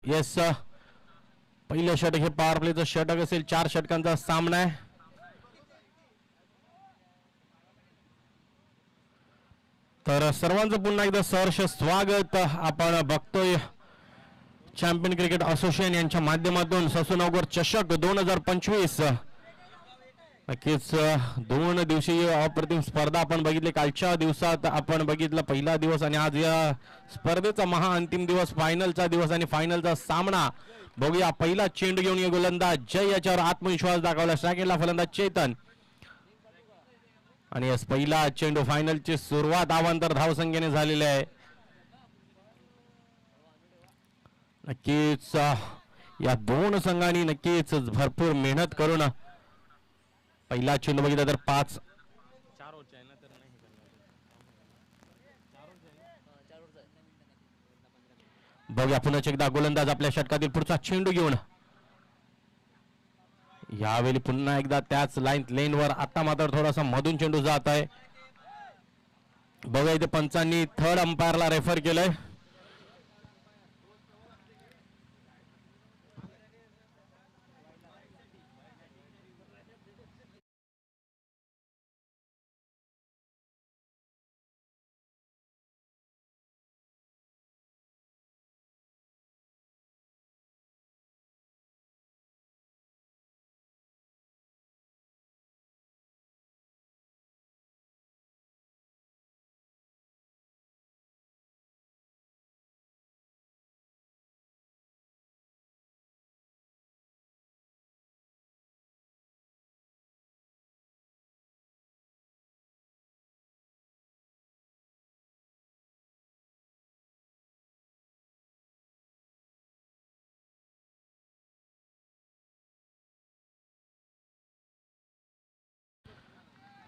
Yes पहिलं षटक हे पॉवर प्लेचं षटक असेल. 4 षटकांचा सामना आहे. तर सर्वांचं पुन्हा एकदा सहर्ष स्वागत. आपण बघतोय चॅम्पियन क्रिकेट असोसिएशन यांच्या माध्यमातून ससूनगर चषक 2025. नक्कीच 2 दिवसीय अप्रतिम स्पर्धा आपण बघितली. कालच्या दिवसात आपण बघितलं पहिला दिवस आणि आज या स्पर्धेचा महाअंतिम दिवस, फायनलचा दिवस आणि फायनलचा सामना. बघूया पहिला चेंडू घेऊन गोलंदाज जय याच्यावर आत्मविश्वास दाखवला. सेकंडला फलंदाज चेतन आणि पहिला चेंडू फायनलची सुरुवात अवांतर धावसंख्येने झालेली आहे. नक्कीच या 2 संघांनी नक्कीच भरपूर मेहनत करून पहिला चेंडू बघितला तर 5 बघूया पुन्हा एकदा गोलंदाज आपल्या षटकातील पुढचा चेंडू घेऊन यावेळी पुन्हा एकदा त्याच लेनवर. आता मात्र थोडासा मधून चेंडू जात आहे. बघा इथे पंचांनी थर्ड अंपायरला रेफर केलंय.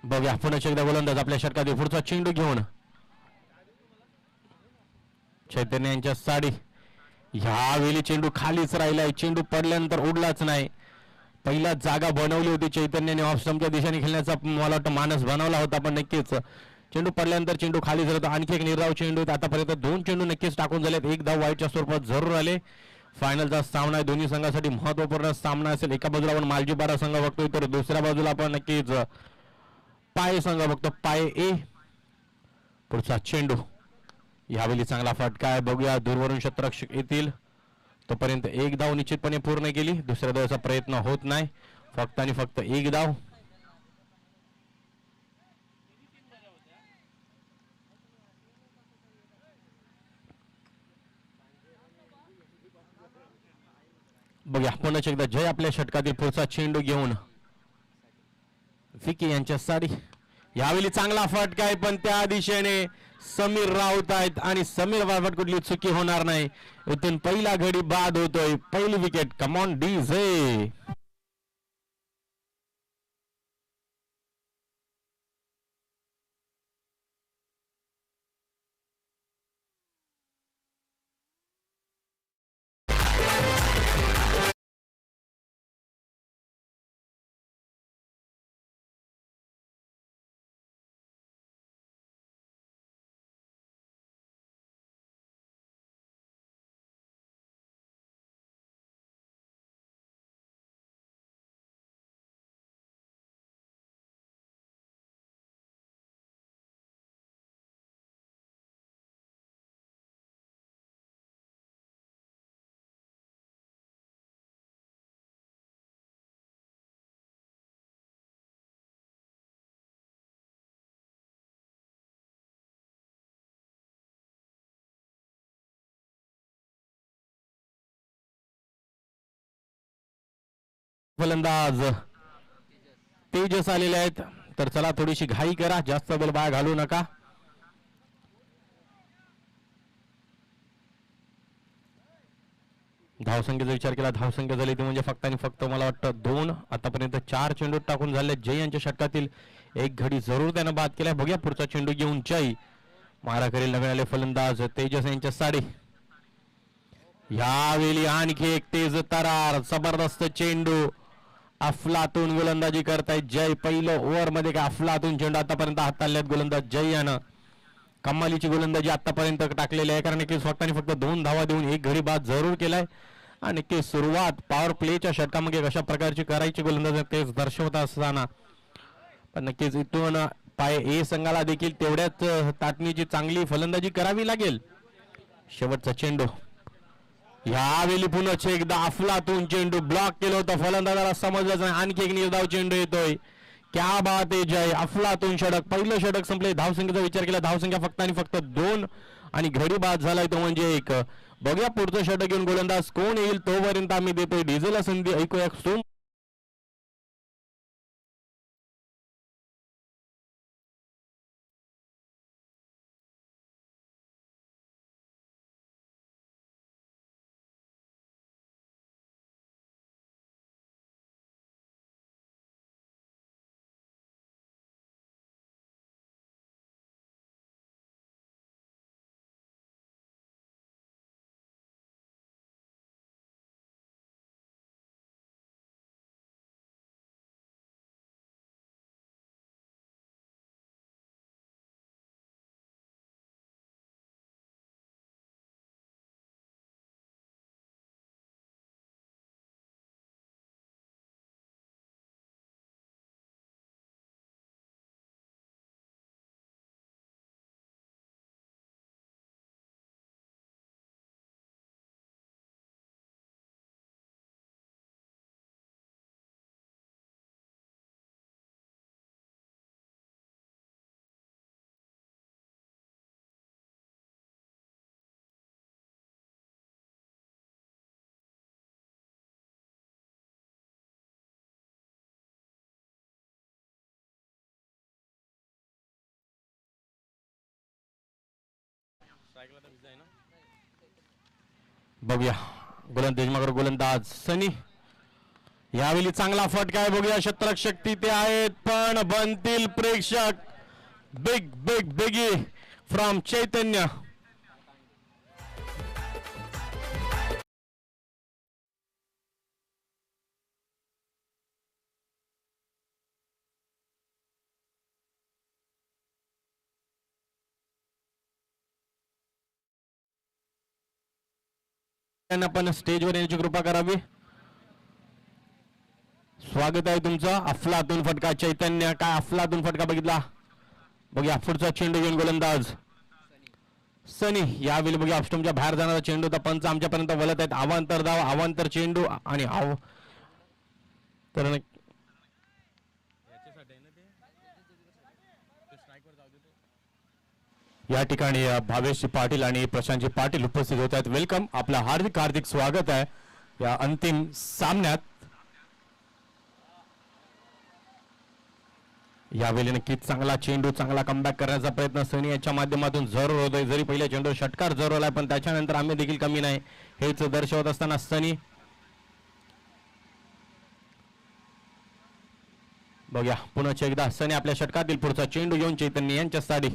बघूया पुन्हा एकदा गोलंदाज आपल्या षटकातील पुढचा चेंडू घेऊन चैतन्य यांच्या साडी. ह्यावेळी चेंडू खालीच राहिलाय. चेंडू पडल्यानंतर उडलाच नाही. पहिला जागा बनवली होती चैतन्याने ऑफ स्टंपच्या दिशेने खेळण्याचा मला वाटतं मानस बनवला होता, पण नक्कीच चेंडू पडल्यानंतर चेंडू खालीच राहतो. आणखी एक निर्धाव चेंडू. आतापर्यंत 2 चेंडू नक्कीच टाकून झालेत. 1 धाव वाईटच्या स्वरूपात जरूर आले. फायनलचा सामना आहे. दोन्ही संघासाठी महत्वपूर्ण सामना असेल. एका बाजूला आपण मालजीपारा संघ बघतोय तर दुसऱ्या बाजूला आपण नक्कीच पाय संघ बघतो. पाय ए. पुढचा चेंडू यावेळी चांगला फटका आहे. बघूया दूरवरून क्षेत्ररक्षक येतील. तोपर्यंत 1 धाव निश्चितपणे पूर्ण केली. दुसऱ्या धावाचा प्रयत्न होत नाही. फक्त आणि फक्त 1 धाव. बघूया पुन्हा एकदा जय आपल्या षटकातील पुढचा चेंडू घेऊन विकी यांच्या साडी. यावेळी चांगला फटका आहे, पण त्या दिशेने समीर राऊत आहेत आणि समीर बाबत कुठली चुकी होणार नाही. इथून पहिला गडी बाद होतोय. पहिली विकेट. Come on DJ. फलंदाज तेजस आलेले आहेत. तर चला थोडीशी घाई करा. जास्त वेळ बाहेर घालू नका. धावसंख्येचा विचार केला. धावसंख्या झाली ती म्हणजे फक्त आणि फक्त मला वाटतं 2. आतापर्यंत 4 चेंडू टाकून झाले. जय यांच्या षटकातील 1 घडी जरूर त्यानं बाद केलाय. बघूया पुढचा चेंडू घेऊन जय. मारा करेल नवीन आले फलंदाज तेजस यांच्या साडी. यावेळी आणखी एक तेज तरार. जबरदस्त चेंडू. अफलातून गोलंदाजी करतायत जय. पहिलं ओव्हर मध्ये काय अफलातून चेंडू आतापर्यंत हाताळल्यात गोलंदाज जय यानं. कमालीची गोलंदाजी आतापर्यंत टाकलेली आहे, कारण नक्कीच फक्त आणि फक्त 2 धावा देऊन एक गडी बाद जरूर केलाय. आणि नक्कीच सुरुवात पॉवर प्लेच्या षटकामध्ये कशा प्रकारची करायची गोलंदाजी तेच दर्शवत असताना पण नक्कीच इथून पाय ए संघाला देखील तेवढ्याच ताटणीची चांगली फलंदाजी करावी लागेल. शेवटचा चेंडू यावेळी पुन्हा एकदा अफलातून चेंडू ब्लॉक केलं होतं, फलंदाजाला समजलंच नाही. आणखी एक निर्धाव चेंडू येतोय. क्या बात आहे जय, अफलातून षटक. पहिलं षटक संपले. धावसंख्येचा विचार केला, धावसंख्या फक्त आणि फक्त 2 आणि घडी बाद झालाय तो म्हणजे 1. बघूया पुढचं षटक घेऊन गोलंदाज कोण येईल तोपर्यंत आम्ही देतोय डिझेलला संधी. ऐकूया सोम. बघूया गोलंदाज सनी. यावेळी चांगला फटका आहे. बघूया शतरक्षक तिथे आहेत पण बनतील प्रेक्षक. बिग बिग बिगी फ्रॉम चैतन्य. आपण स्टेजवर येण्याची कृपा करावी. स्वागत आहे तुमचं. अफलातून फटका चैतन्य. काय अफलातून फटका बघितला. बघूया पुढचा चेंडू घेऊन गोलंदाज सनी. यावेळी बघूया ऑफस्टमच्या बाहेर जाणारा चेंडू तर पंच आमच्यापर्यंत वलत आहेत. अवांतर धाव, अवांतर चेंडू आणि तर या ठिकाणी भावेश पाटील आणि प्रशांतजी पाटील उपस्थित होत आहेत. वेलकम, आपलं हार्दिक हार्दिक स्वागत आहे या अंतिम सामन्यात. यावेळी नक्कीच चांगला चेंडू, चांगला कमबॅक करण्याचा प्रयत्न सनी यांच्या माध्यमातून जरूर होतोय. जरी पहिल्या चेंडू षटकार जरूर आलाय पण त्याच्यानंतर आम्ही देखील कमी नाही हेच दर्शवत असताना सनी. बघूया पुन्हा एकदा सनी आपल्या षटकातील पुढचा चेंडू घेऊन चैतन्य यांच्यासाठी.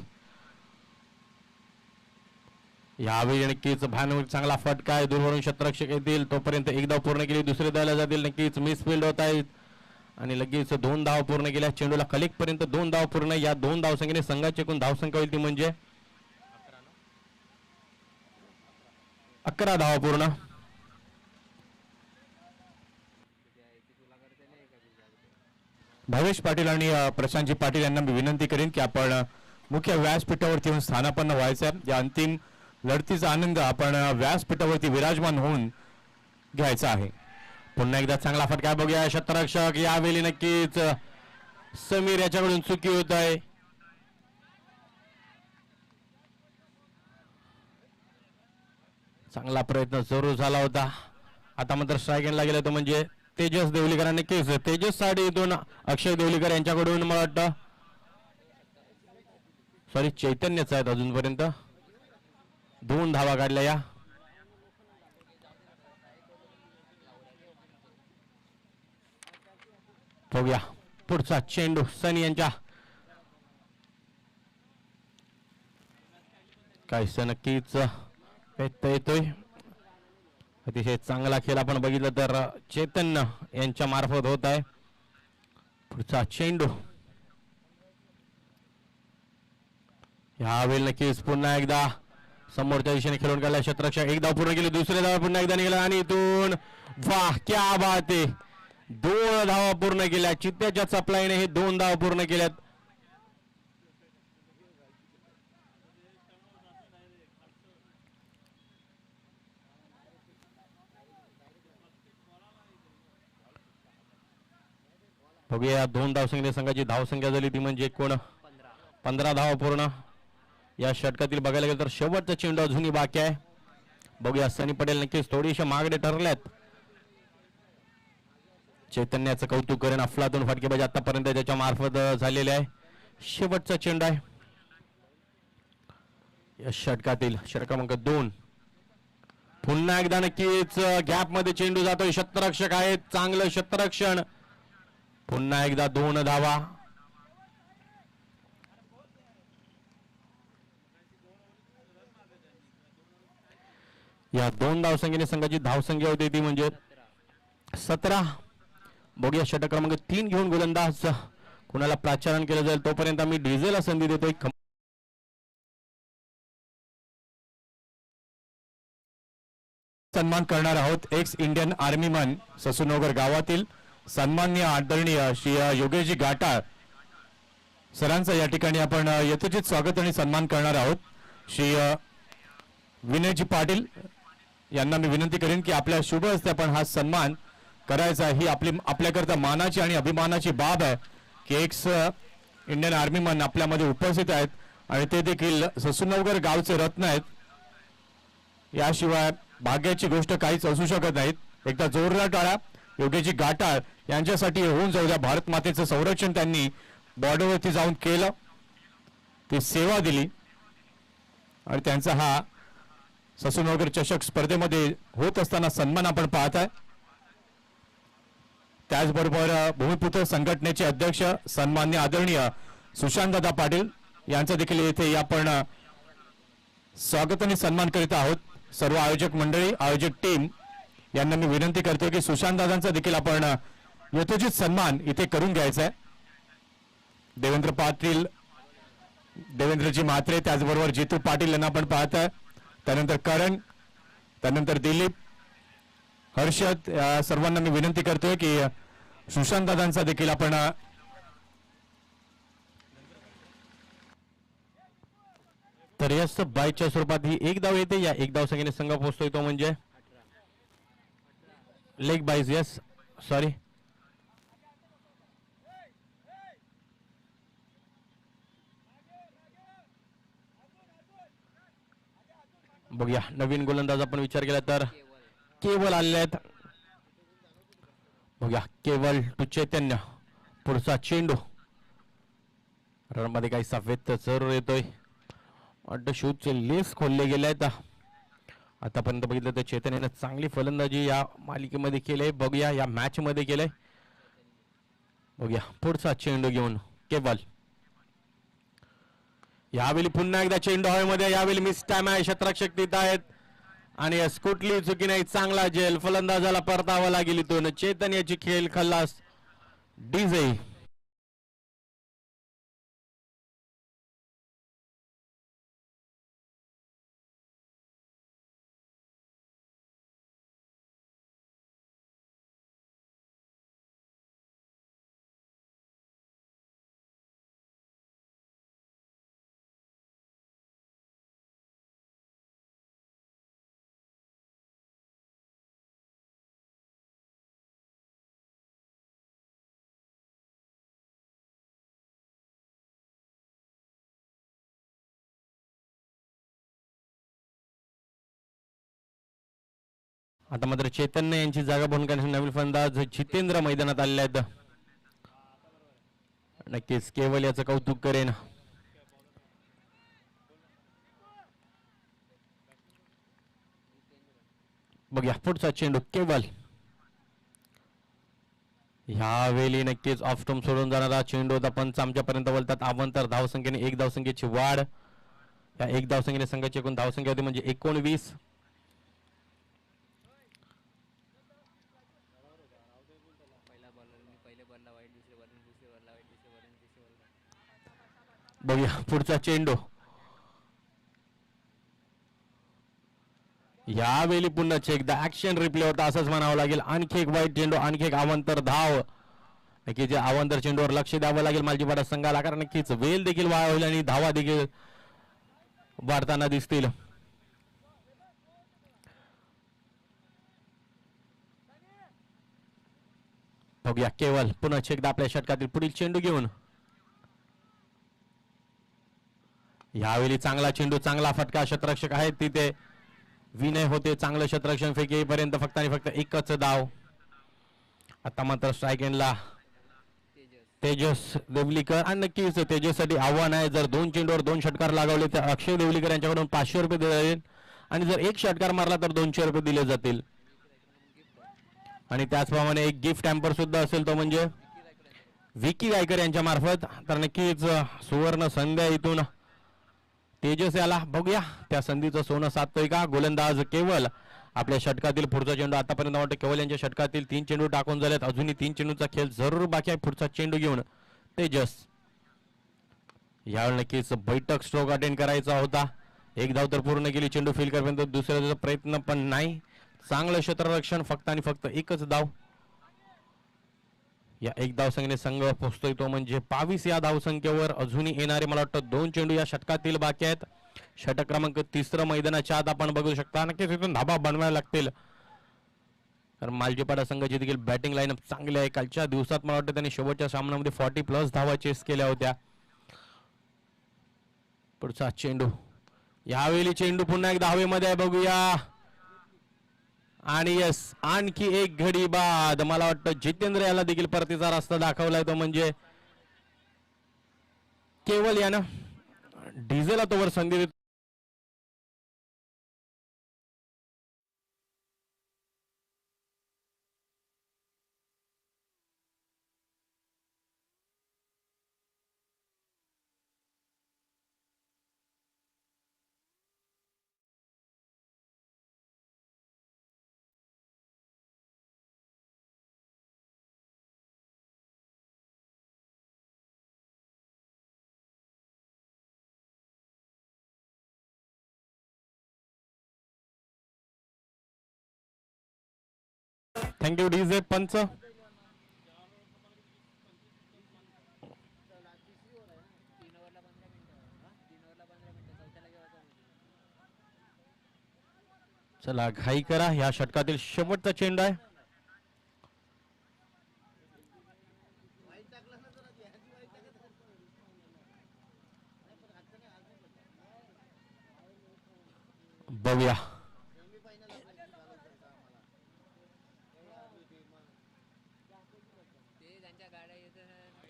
यावेळी नक्कीच भयानक चांगला फटका आहे. दूरवरून शतरक्षक येतील तोपर्यंत एक धाव पूर्ण केली, दुसरे धावला जातील. नक्कीच मिसफिल्ड होत आहेत आणि लगेच 2 धाव पूर्ण केल्या. चेंडूला कलेक्ट पर्यंत 2 धाव पूर्ण. या 2 धावसंख्येने संघाची एकूण धावसंख्या होईल ती म्हणजे 11 धावा पूर्ण. भावेश पाटील आणि प्रशांतजी पाटील यांना मी विनंती करेन की आपण मुख्य व्यासपीठावरती येऊन स्थानापन्न व्हायचं. या अंतिम लढतीचा आनंद आपण व्यासपीठावरती विराजमान होऊन घ्यायचा आहे. पुन्हा एकदा चांगला फटका बघूया शतरक्षक. यावेळी नक्कीच समीर याच्याकडून चुकी होत आहे. चांगला प्रयत्न जरूर झाला होता. आता मात्र स्ट्राईक गेला तो म्हणजे तेजस देवलीकर. नक्कीच तेजस साठी 2 अक्षय देवलीकर यांच्याकडून मला वाटतं सॉरी चैतन्यच आहेत अजूनपर्यंत. 2 धावा काढल्या. या बघूया पुढचा चेंडू सनी यांच्या. काहीच नक्कीच येतोय. अतिशय चांगला खेळ आपण बघितलं तर चैतन्य यांच्या मार्फत होत आहे. पुढचा चेंडू यावेळी नक्कीच पुन्हा एकदा समोरच्या दिशेने खेळून गेला क्षेत्ररक्षक. एक धाव पूर्ण केली, दुसरे धाव पुन्हा एकदा निघाला आणि इथून वाह क्या बात आहे, 2 धावा पूर्ण केल्या. चित्त्याच्या चपलाईने हे 2 धावा पूर्ण केल्यात. बघूया 2 धावसंख्या संघाची धावसंख्या झाली ती म्हणजे एकूण 15 धावा पूर्ण या षटकातील. बघायला गेलं तर शेवटचा चेंडू अजूनही बाकी आहे. बघूया सनी पटेल नक्कीच थोडीशा मागडे ठरल्यात. चैतन्याचं कौतुक करेन, अफलातून फटकेबाजी आतापर्यंत त्याच्या मार्फत झालेले आहे. शेवटचा चेंडू आहे या षटकातील, षटक क्रमांक 2. पुन्हा एकदा नक्कीच गॅप मध्ये चेंडू जातोय. क्षेत्ररक्षक आहेत, चांगलं क्षेत्ररक्षण. पुन्हा एकदा 2 धावा. या 2 धावसंख्येने संघाची धावसंख्या होती ती म्हणजे 17. बघूया षटक क्रमांक 3 घेऊन गोलंदाज कुणाला प्राचारण केलं जाईल तोपर्यंत आम्ही डीजेला संधी देतोय. सन्मान करणार आहोत एक्स इंडियन आर्मी मॅन ससूनगर गावातील सन्माननीय आदरणीय श्री योगेशजी गाटाळ सरांचा या ठिकाणी आपण यथोचित स्वागत आणि सन्मान करणार आहोत. श्री विनयजी पाटील यांना मी विनंती करेन की आपल्या शुभ हस्ते आपण हा सन्मान करायचा. ही आपल्याकरता मानाची आणि अभिमानाची बाब आहे की एक्स इंडियन आर्मी मॅन आपल्यामध्ये उपस्थित आहेत आणि ते देखील ससूनगर गावचे रत्न आहेत. याशिवाय भाग्याची गोष्ट काहीच असू शकत नाहीत. एकदा जोरदार टाळ्या योगेशजी गाटाळ यांच्यासाठी होऊन जाऊ द्या. भारत मातेचं संरक्षण त्यांनी बॉर्डरवरती जाऊन केलं, ती सेवा दिली आणि त्यांचा हा ससूनगर चषक स्पर्धेमध्ये होत असताना सन्मान आपण पाहत आहे. त्याचबरोबर भूमिपुत्र संघटनेचे अध्यक्ष सन्माननीय आदरणीय सुशांतदादा पाटील यांचा देखील येथे आपण स्वागत आणि सन्मान करीत आहोत. सर्व आयोजक मंडळी, आयोजक टीम यांना मी विनंती करतो की सुशांतदादांचा देखील आपण यथोचित सन्मान इथे करून घ्यायचा आहे. देवेंद्र पाटील, देवेंद्रजी म्हात्रे, त्याचबरोबर जितू पाटील यांना आपण पाहत आहे. त्यानंतर करण, त्यानंतर दिलीप, हर्षद, सर्वांना मी विनंती करतोय की सुशांतदादांचा देखील आपण तर यस बाईच्या स्वरूपात ही 1 धाव येते. या 1 धावसंख्येने संघ पोहोचतोय तो म्हणजे लेग बाईज. यस सॉरी, बघूया नवीन गोलंदाज आपण विचार केला तर केवल आलेले आहेत. बघूया केवल टू चैतन्य. पुढचा चेंडू रणमध्ये काही सफेद जरूर येतोय. वाटतं शूजचे लेस खोलले गेले आहेत. आतापर्यंत बघितलं तर चैतन्याने चांगली फलंदाजी या मालिकेमध्ये केली. बघूया या मॅच मध्ये केलंय. बघूया पुढचा चेंडू घेऊन केवल. यावेळी पुन्हा एकदा चेंडू हवेमध्ये. यावेळी मिस टाइम आहे, क्षेत्ररक्षक तिथं आहेत आणि कुठली चुकी नाही. चांगला झेल, फलंदाजाला परतावा लागेल इथून. चैतन्याची खेळ खल्लास. डीजे आता मात्र चैतन्य यांची जागा भरून करण्यासाठी नवीन फलंदाज जितेंद्र मैदानात आलेले आहेत. नक्कीच केवल याचं कौतुक करेन. बघूया पुढचा चेंडू केवल. ह्यावेळी नक्कीच ऑफ स्टंप सोडून जाणारा चेंडू होता. पंच आमच्यापर्यंत बोलतात अवांतर धावसंख्येने 1 धावसंख्येची वाढ. या 1 धावसंख्येने संघाची एकूण धावसंख्या होती म्हणजे 19. बघूया पुढचा चेंडू यावेळी पुन्हा एकदा ऍक्शन रिप्ले होता असंच म्हणावं लागेल. आणखी एक वाईट चेंडू, आणखी एक अवांतर धाव. नक्कीच या अवांतर चेंडूवर लक्ष द्यावं लागेल मालजीपाडा संघाला, कारण नक्कीच वेल देखील वाया होईल आणि धावा देखील वाढताना दिसतील. बघूया केवळ पुन्हा एकदा आपल्या षटकातील पुढील चेंडू घेऊन. यावेळी चांगला चेंडू, चांगला फटका. शतरक्षक आहेत तिथे, विनय होते. चांगलं शतरक्षण फेक येईपर्यंत फक्त आणि फक्त एकच धाव. आता मात्र स्ट्राईक एंडला तेजस देवलीकर, आणि नक्कीच तेजससाठी आव्हान आहे. जर 2 चेंडूवर 2 षटकार लागवले तर अक्षय देवलीकर यांच्याकडून 500 रुपये दिले जाईल, आणि जर 1 षटकार मारला तर 200 रुपये दिले जातील. आणि त्याचप्रमाणे एक गिफ्ट हॅम्पर सुद्धा असेल, तो म्हणजे विकी गायकर यांच्या मार्फत. तर नक्कीच सुवर्ण संधी इथून तेजस याला, बघूया त्या संधीचं सोनं साधतोय का. गोलंदाज केवळ आपल्या षटकातील पुढचा चेंडू. आतापर्यंत वाटतं केवळ यांच्या षटकातील 3 चेंडू टाकून झालेत, अजूनही 3 चेंडूचा खेळ जरूर बाकी आहे. पुढचा चेंडू घेऊन तेजस. यावेळी नक्कीच बैठक स्ट्रोक अटेंड करायचा होता. 1 धाव तर पूर्ण केली, चेंडू फील करपर्यंत दुसऱ्या प्रयत्न पण नाही. चांगलं क्षेत्ररक्षण, फक्त आणि फक्त एकच धाव. या 1 धावसंख्येने संघ पोहोचतोय, तो म्हणजे 22 या धावसंख्येवर. अजूनही येणारे मला वाटतं 2 चेंडू या षटकातील बाकी आहेत. षटक क्रमांक 3 मैदानाच्या आत आपण बघू शकता. नक्कीच इथून धाबा बनवायला लागतील, कारण मालजीपाडा संघाची देखील बॅटिंग लाईनअप चांगली आहे. कालच्या दिवसात मला वाटतं त्यांनी शेवटच्या सामन्यामध्ये 40+ धावा चेस केल्या होत्या. पुढचा चेंडू, यावेळी चेंडू पुन्हा एकदा हवेमध्ये आहे, बघूया. आणि यस, आणखी एक घडी बाद. मला वाटतं जितेंद्र याला देखील परतीचा रस्ता दाखवलाय, तो म्हणजे केवळ यानं डिझेल तोवर संधी. थँक्यू डीजे पंच. चला घाई करा, या षटकातील शेवटचा चेंडू आहे. बघूया.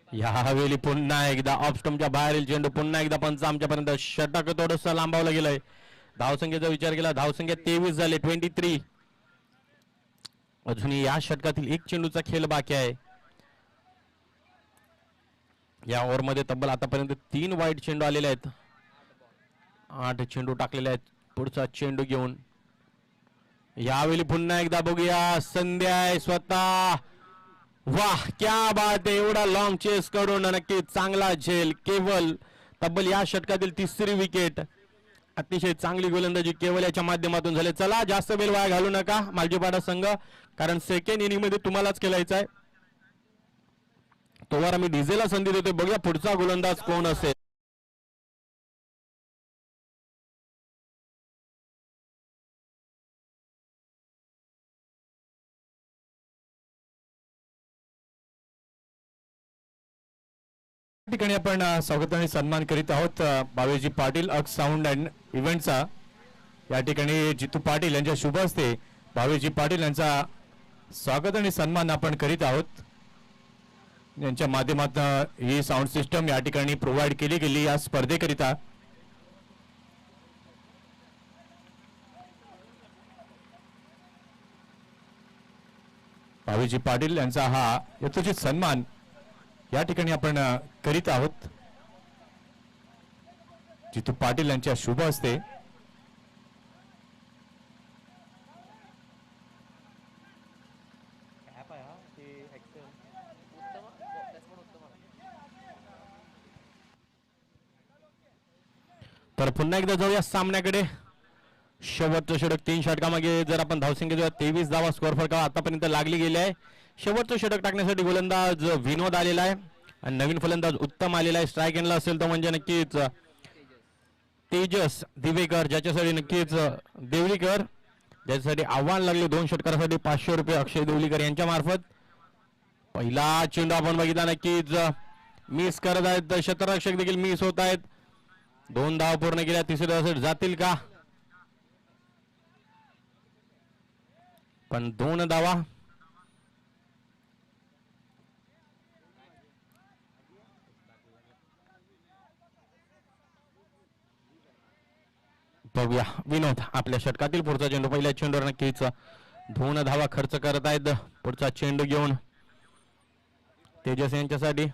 यावेळी पुन्हा एकदा ऑफ स्टंपच्या बाहेरील चेंडू. पुन्हा एकदा पंच आमच्यापर्यंत. षटक थोडस लांबवलं गेलंय. धावसंख्येचा विचार केला, धावसंख्या 23 झाले, 23. अजूनही या षटकातील 1 चेंडूचा खेळ बाकी आहे. या ओव्हरमध्ये तब्बल आतापर्यंत 3 वाईट चेंडू आलेले आहेत. 8 चेंडू टाकलेले आहेत. पुढचा चेंडू घेऊन यावेळी पुन्हा एकदा बघूया. संधी आहे स्वतः. वाह, क्या बात आहे. एवढा लॉंग चेस करून नक्की चांगला झेल. केवळ तब्बल या षटकातील 3री विकेट. अतिशय चांगली गोलंदाजी केवळ याच्या माध्यमातून झाले. चला जास्त वेळ वाया घालू नका मालजीपाडा संघ, कारण सेकंड इनिंग मध्ये तुम्हालाच खेळायचं आहे. तोवर आम्ही डिझेलला संधी देतोय. बघूया पुढचा गोलंदाज कोण असेल. ठिकाणी आपण स्वागत आणि सन्मान करीत आहोत बावेजी पाटील अक्स साऊंड अँड इव्हेंटचा. या ठिकाणी जितू पाटील यांच्या शुभ हस्ते बावेजी पाटील यांचा स्वागत आणि सन्मान आपण करीत आहोत. यांच्या माध्यमातून ही साऊंड सिस्टम या ठिकाणी प्रोव्हाइड केली गेली या स्पर्धेकरिता. बावेजी पाटील यांचा हा यथोचित सन्मान या ठिकाणी आपण करीत आहोत. जितू पाटील यांच्या शुभ हस्ते. तर पुन्हा एकदा जाऊया सामन्याकडे. शेवटचं षटक 3 षटकामागे जर आपण धावसंख्या 23 धावा स्कोअर फरक आतापर्यंत लागली गेली आहे. शेवटचं षटक टाकण्यासाठी गोलंदाज विनोद आलेला आहे आणि नवीन फलंदाज उत्तम आलेला आहे. स्ट्राईक एंडला असेल तर म्हणजे नक्कीच तेजस दिवेकर, ज्याच्यासाठी नक्कीच देवलीकर, ज्याच्यासाठी आव्हान लागले 2 षटकारासाठी 500 रुपये अक्षय देवलीकर यांच्या मार्फत. पहिला चेंडू आपण बघितला नक्कीच मिस करत आहेत, क्षेत्ररक्षक देखील मिस होत आहेत. 2 धावा पूर्ण केल्या, तिसरे धावासाठी जातील का? पण 2 धावा. बघूया विनोद आपल्या षटकातील पुढचा चेंडू. पहिल्या चेंडूवर नक्कीच 2 धावा खर्च करत आहेत. पुढचा चेंडू घेऊन तेजस यांच्यासाठी.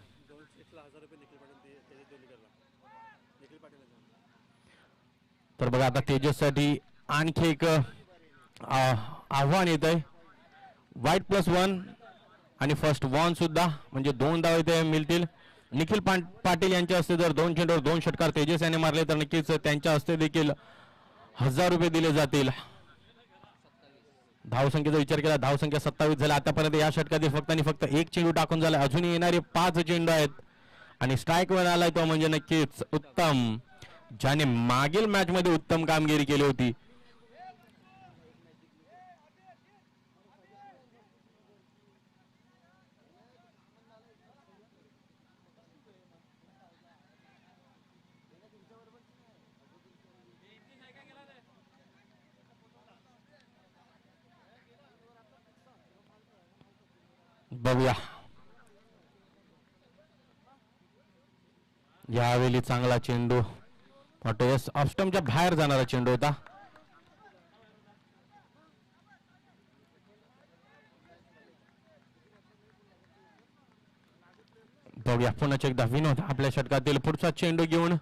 तर बघा आता तेजससाठी आणखी एक आव्हान येत आहे. वाईट +1 आणि फर्स्ट वन सुद्धा, म्हणजे 2 धावा इथे मिळतील. निखिल पाटील यांच्या हस्ते जर 2 चेंडूवर 2 षटकार तेजस यांनी मारले तर नक्कीच त्यांच्या हस्ते देखील 1000 रुपये दिले जातील. धावसंख्येचा विचार केला, धावसंख्या 27 झाला आतापर्यंत या षटकातील. फक्त आणि फक्त 1 चेंडू टाकून झाला. अजूनही येणारे 5 चेंडू आहेत आणि स्ट्राईक वर आलाय तो म्हणजे नक्कीच उत्तम, ज्याने मागील मॅच मध्ये उत्तम कामगिरी केली होती. बघूया यावेळी चांगला चेंडू वाटतो. ऑफस्टमच्या बाहेर जाणारा चेंडू होता. बघूया पुन्हा एकदा विनोद आपल्या षटकातील पुढचा चेंडू घेऊन.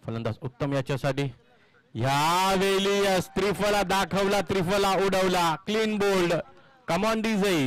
फलंदाज उत्तम याच्यासाठी. यावेळी त्रिफला दाखवला, त्रिफला उडवला. Clean bowled, come on DJ.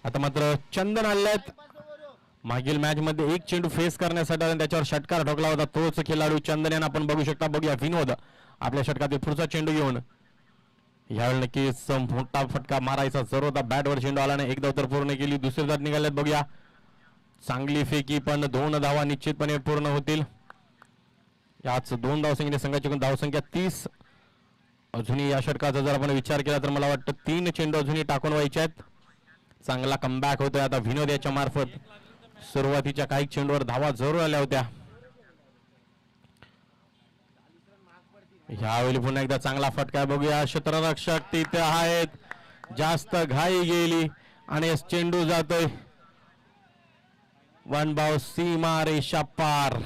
आता मात्र चंदन आलेत. मागील मॅच मध्ये 1 चेंडू फेस करण्यासाठी आणि त्याच्यावर षटकार ठोकला होता तोच खेळाडू चंदन यांना आपण बघू शकता. बघूया विनोद आपल्या षटकातील पुढचा चेंडू घेऊन. यावेळी नक्कीच मोठा फटका मारायचा जरूर होता. बॅटवर चेंडू आला नाही. 1 धाव तर पूर्ण केली, दुसरी धाव निघाल्यात. बघूया चांगली फेकी, पण 2 धावा निश्चितपणे पूर्ण होतील. याच 2 धावसंख्येने संघाची धावसंख्या 30. अजूनही या षटकाचा जर आपण विचार केला तर मला वाटतं 3 चेंडू अजूनही टाकून व्हायचे आहेत. चांगला कमबॅक होतोय आता विनोद याच्या मार्फत. सुरुवातीच्या काही चेंडूवर धावा जरूर आल्या होत्या. यावेळी पुन्हा एकदा चांगला फटका. बघूया क्षेत्ररक्षक तिथे आहेत, जास्त घाई गेली आणि चेंडू जातोय 1 बाव सीमा रेषा पार.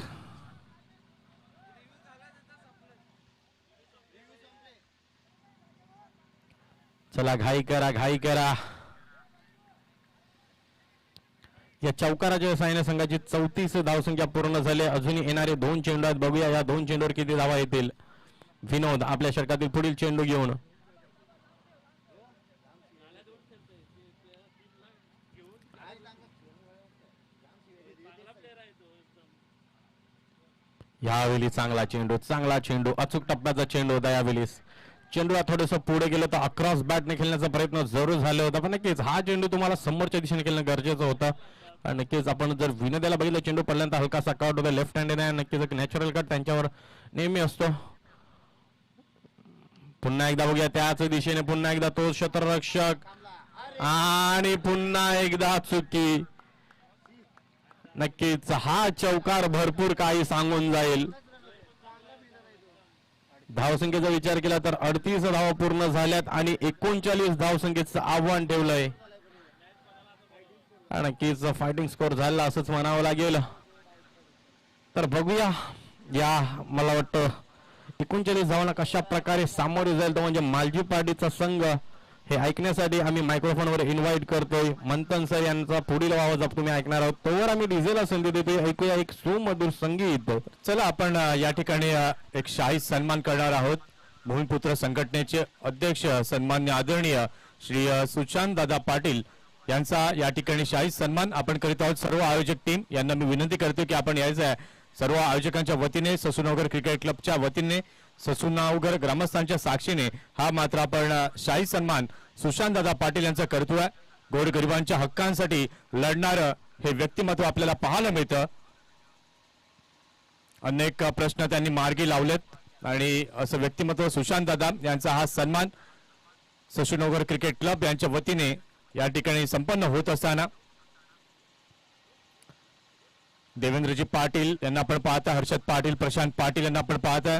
चला घाई करा, घाई करा. या चौकाराच्या साहाय्याने संघाची 34 धावसंख्या पूर्ण झाली. अजूनही येणारे 2 चेंडू आहेत. बघूया या 2 चेंडूवर किती धावा येतील. विनोद आपल्या षटकातील पुढील चेंडू घेऊन. यावेळी चांगला चेंडू, चांगला चेंडू, अचूक टप्प्याचा चेंडू होता. यावेळी चेंडूला थोडस पुढे गेलं तर अक्रॉस बॅटने खेळण्याचा प्रयत्न जरूर झाला होता, पण नक्कीच हा चेंडू तुम्हाला समोरच्या दिशेने खेळणं गरजेचं होतं. आणि नक्कीच आपण जर विनोद्याला बघितलं चेंडू पडल्यानंतर हलकासा कट होता लेफ्ट हँड आहे, नक्कीच एक नॅचरल कट त्यांच्यावर नेहमी असतो. पुन्हा एकदा बघूया त्याच दिशेने, पुन्हा एकदा तो क्षेत्ररक्षक आणि पुन्हा एकदा चुकी. नक्कीच हा चौकार भरपूर काही सांगून जाईल. धावसंख्येचा विचार केला तर 38 धावा पूर्ण झाल्यात आणि 39 धावसंख्येचं आव्हान ठेवलंय. नक्कीच फायटिंग स्कोर झाला असंच म्हणावं लागेल. तर बघूया या मला वाटतं 39 धावांना कशा प्रकारे सामोरे जाईल तो म्हणजे मालजी पार्टीचा संघ. हे ऐकण्यासाठी आम्ही मायक्रोफोनवर इन्व्हाइट करतोय मंथन सर यांचा पुढील आवाज तुम्ही ऐकणार आहोत. तोवर आम्ही डीजेला संधी देतोय, ऐकूया एक सुमधुर संगीत. चला आपण या ठिकाणी एक शाही सन्मान करणार आहोत. भूमिपुत्र संघटनेचे अध्यक्ष सन्मान्य आदरणीय श्री सुशांत दादा पाटील यांचा या ठिकाणी शाही सन्मान आपण करीत आहोत. सर्व आयोजक टीम यांना मी विनंती करतो की आपण यायचं आहे. सर्व आयोजकांच्या वतीने, ससूनगर क्रिकेट क्लबच्या वतीने, ससूनगर ग्रामस्थांच्या साक्षीने हा मात्र आपण शाही सन्मान सुशांत दादा पाटील यांचा करतोय. गोरगरिबांच्या हक्कांसाठी लढणार हे व्यक्तिमत्व आपल्याला पाहायला मिळतं. अनेक प्रश्न त्यांनी मार्गी लावलेत आणि असं व्यक्तिमत्व सुशांत दादा यांचा हा सन्मान ससूनगर क्रिकेट क्लब यांच्या वतीने या ठिकाणी संपन्न होत असताना देवेंद्रजी पाटील यांना आपण पाहता, हर्षद पाटील, प्रशांत पाटील यांना आपण पाहता,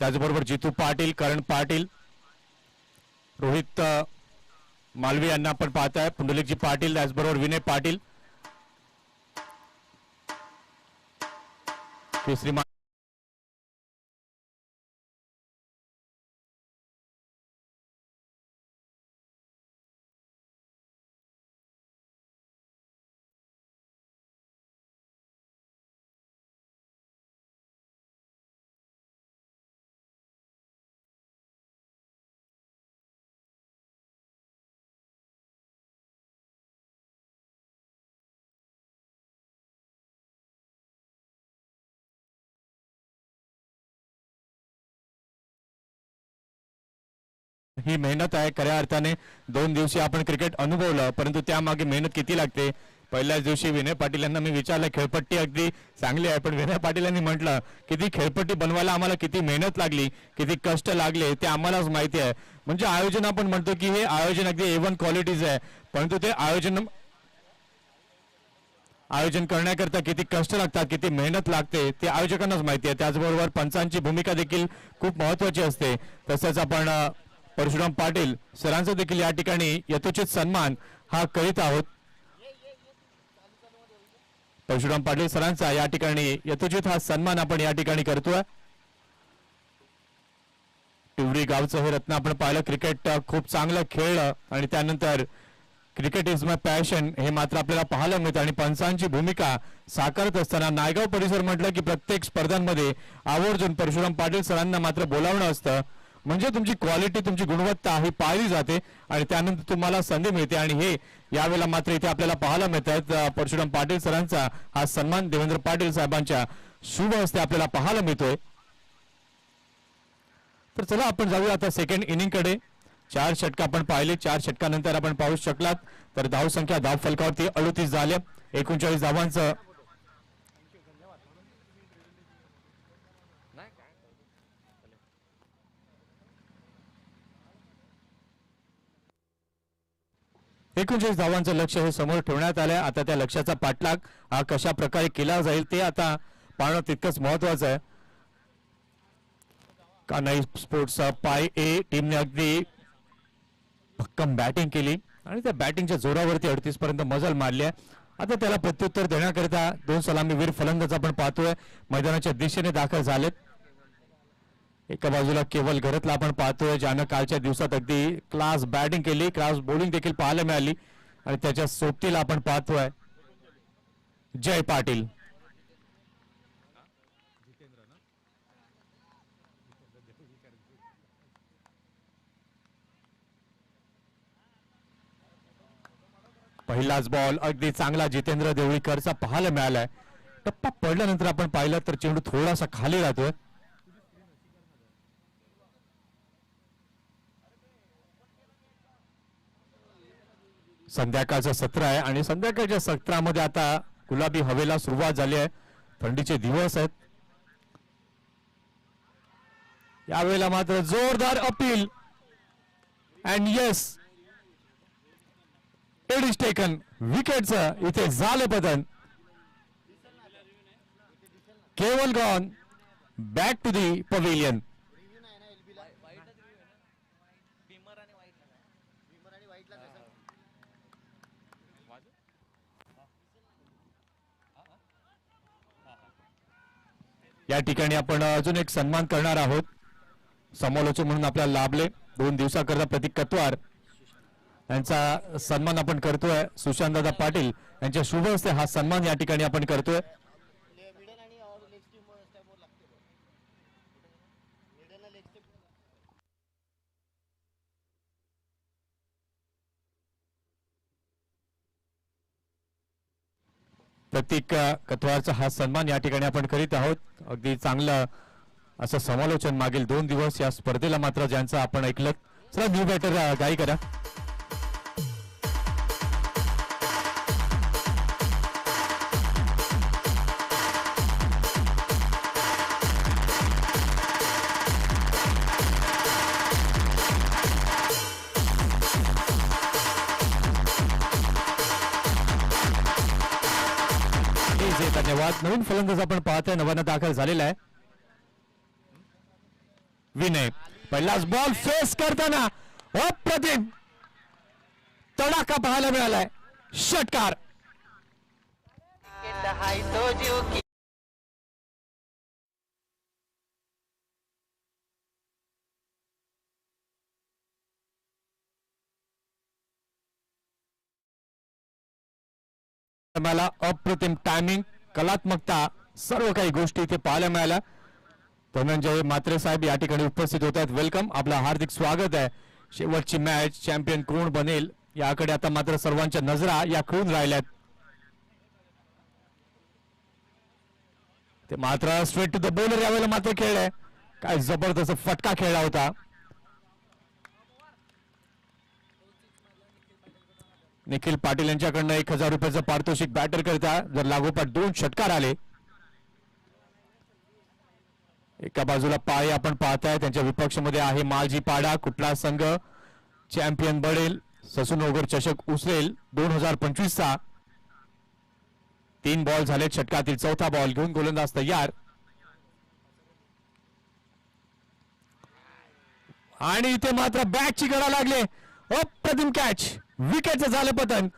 त्याचबरोबर जितू पाटील, करण पाटील, रोहित मालवी यांना आपण पाहताय, पुंडलिकजी पाटील, त्याचबरोबर विनय पाटील, केसरी ही मेहनत आहे. खऱ्या अर्थाने 2 दिवशी आपण क्रिकेट अनुभवलं, परंतु त्यामागे मेहनत किती लागते. पहिल्याच दिवशी विनय पाटील यांना मी विचारलं, खेळपट्टी अगदी चांगली आहे, पण विनय पाटील यांनी म्हटलं की ती खेळपट्टी बनवायला आम्हाला किती मेहनत लागली, किती कष्ट लागले ते आम्हालाच माहिती आहे. म्हणजे आयोजन आपण म्हणतो की हे आयोजन अगदी A1 क्वालिटीज आहे, परंतु ते आयोजन करण्याकरता किती कष्ट लागतात, किती मेहनत लागते ते आयोजकांनाच माहिती आहे. त्याचबरोबर पंचांची भूमिका देखील खूप महत्वाची असते. तसंच आपण परशुराम पाटील सरांचा देखील या ठिकाणी यथोचित सन्मान हा करीत आहोत. परशुराम पाटील सरांचा या ठिकाणी यथोचित हा सन्मान आपण या ठिकाणी करतोय. टिवरी गावचं हे रत्न आपण पाहिलं, क्रिकेट खूप चांगलं खेळलं आणि त्यानंतर क्रिकेट इज माय पॅशन हे मात्र आपल्याला पाहायला मिळतं. आणि पंचांची भूमिका साकारत असताना नायगाव परिसर म्हटलं की प्रत्येक स्पर्धांमध्ये आवर्जून परशुराम पाटील सरांना मात्र बोलावणं असतं. म्हणजे तुमची क्वालिटी, तुमची गुणवत्ता ही पाहिली जाते आणि त्यानंतर तुम्हाला संधी मिळते. आणि हे यावेळेला मात्र इथे आपल्याला पाहायला मिळतात. परशुराम पाटील सरांचा हा सन्मान देवेंद्र पाटील साहेबांच्या शुभ हस्ते आपल्याला पाहायला मिळतोय. तर चला आपण जाऊया आता सेकंड इनिंग कडे. 4 षटक आपण पाहिले, 4 षटकानंतर आपण पाहू शकलात तर धाव संख्या धाव फलकावरती 38 झाल्या, 39 धावांचं लक्ष हे समोर ठेवण्यात आलंय. आता त्या लक्ष्याचा पाठलाग हा कशा प्रकारे केला जाईल ते आता पाहणं तितकंच महत्वाचं आहे. कान्हाई स्पोर्ट्स पाय ए टीमने अगदी भक्कम बॅटिंग केली आणि त्या बॅटिंगच्या जोरावरती 38 पर्यंत मजल मारली आहे. आता त्याला प्रत्युत्तर देण्याकरिता 2 सलामीवीर फलंदाज आपण पाहतोय मैदानाच्या दिशेने दाखल झालेत. एका बाजूला केवल घरातला आपण पाहतोय ज्यानं कालच्या दिवसात अगदी क्लास बॅटिंग केली, क्लास बॉलिंग देखील पाहायला मिळाली आणि त्याच्या सोबतीला आपण पाहतोय जय पाटील. पहिलाच बॉल अगदी चांगला जितेंद्र देवळीकरचा पाहायला मिळालाय. टप्पा पडल्यानंतर आपण पाहिलं तर चेंडू थोडासा खाली राहतोय. संध्याकाळचं सत्र आहे आणि संध्याकाळच्या सत्रामध्ये आता गुलाबी हवेला सुरुवात झाली आहे. थंडीचे दिवस आहेत. यावेळेला मात्र जोरदार appeal and yes it is taken. विकेटचं इथे झालं पतन. Keval gone back to the pavilion. या ठिकाणी आपण अजून एक सन्मान करणार आहोत. समालोचक म्हणून आपल्याला लाभले 2 दिवसाकरता प्रतीक कत्वार यांचा सन्मान आपण करतोय. सुशांतदादा पाटील यांच्या शुभ हस्ते हा सन्मान या ठिकाणी आपण करतोय. प्रतीक कत्वारचा हा सन्मान या ठिकाणी आपण करीत आहोत. अगदी चांगलं असं समालोचन मागील 2 दिवस या स्पर्धेला मात्र ज्यांचं आपण ऐकलं. चला न्यू बॅटर गाई करा. धन्यवाद. नवीन फलंदाज आपण पाहतोय नव्यानं दाखल झालेला आहे विनय. पहिलाच बॉल फेस करताना अप्रतिम तडाखा पाहायला मिळालाय. षटकार. मला अप्रतिम टायमिंग कलात्मकता सर्व काही गोष्टी इथे पाहायला मिळाल्या. धनंजय म्हात्रे साहेब या ठिकाणी उपस्थित होत आहेत. वेलकम. आपलं हार्दिक स्वागत आहे. शेवटची मॅच चॅम्पियन कोण बनेल याकडे आता मात्र सर्वांच्या नजरा या खळून राहिल्यात. ते मात्र स्ट्रेट टू द बॉलर यावेळेला मात्र खेळलाय. काय जबरदस्त फटका खेळला होता. निखिल पाटील यांच्याकडनं 1000 रुपयाचं पारितोषिक बॅटर करता जर लागोपाठ 2 षटकार आले. एका बाजूला पाय आपण पाहताय त्यांच्या विपक्षमध्ये आहे मालजी पाडा. कुठला संघ चॅम्पियन बनेल ससूनोगर चषक उचलेल 2025 चा. 3 बॉल झाले. षटकातील चौथा बॉल घेऊन गोलंदाज तयार आणि इथे मात्र बॅटची गळा लागले. अप्रतिम कॅच. विकेटचं झालं पतन.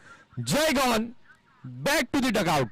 Jay gone back to the dugout.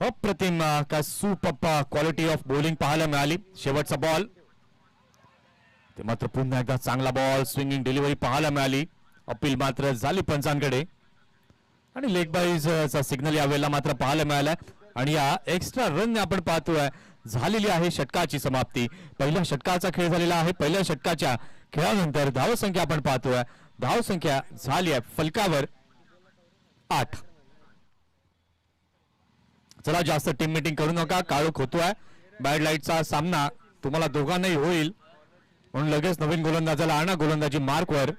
अप्रतिम का सुपर क्वालिटी ऑफ बॉलिंग पाहायला मिळाली. शेवटचा बॉल ते मात्र पुन्हा एकदा चांगला बॉल स्विंगिंग डिलिव्हरी पाहायला मिळाली. अपील मात्र झाली पंचांकडे आणि लेग बाईज चा सिग्नल यावेळेला मात्र पाहायला मिळाला. आणि या एक्स्ट्रा रन आपण पाहतोय झालेली आहे षटकाची समाप्ती. पहिल्या षटकाचा खेळ झालेला आहे. पहिल्या षटकाच्या खेळानंतर धावसंख्या आपण पाहतोय. धावसंख्या झाली आहे फलकावर 8. चला जास्त टीम मीटिंग करू नका. काळोख होतोय. बॅड लाईटचा सामना तुम्हाला दोघांनाही होईल म्हणून लगेच नवीन गोलंदाजाला आणा गोलंदाजी मार्कवर.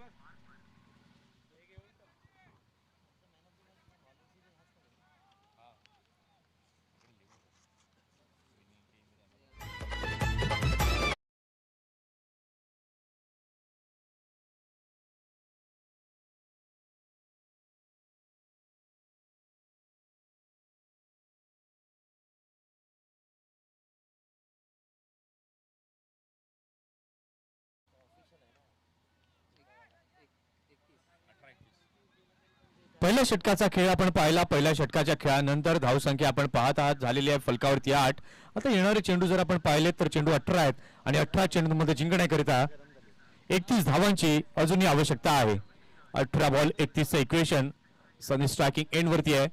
पहिल्या षटकाचा खेळ आपण पाहिला. पहिल्या षटकाच्या खेळानंतर धावसंख्या आपण पाहत आहात झालेली आहे फलकावरती 8. आता येणारे चेंडू जर आपण पाहिले तर चेंडू 18 आहेत आणि 18 चेंडूमध्ये जिंकण्याकरिता 31 धावांची अजूनही आवश्यकता आहे. 18 बॉल 31चं इक्वेशन सनी स्ट्रायकिंग एंड वरती आहे.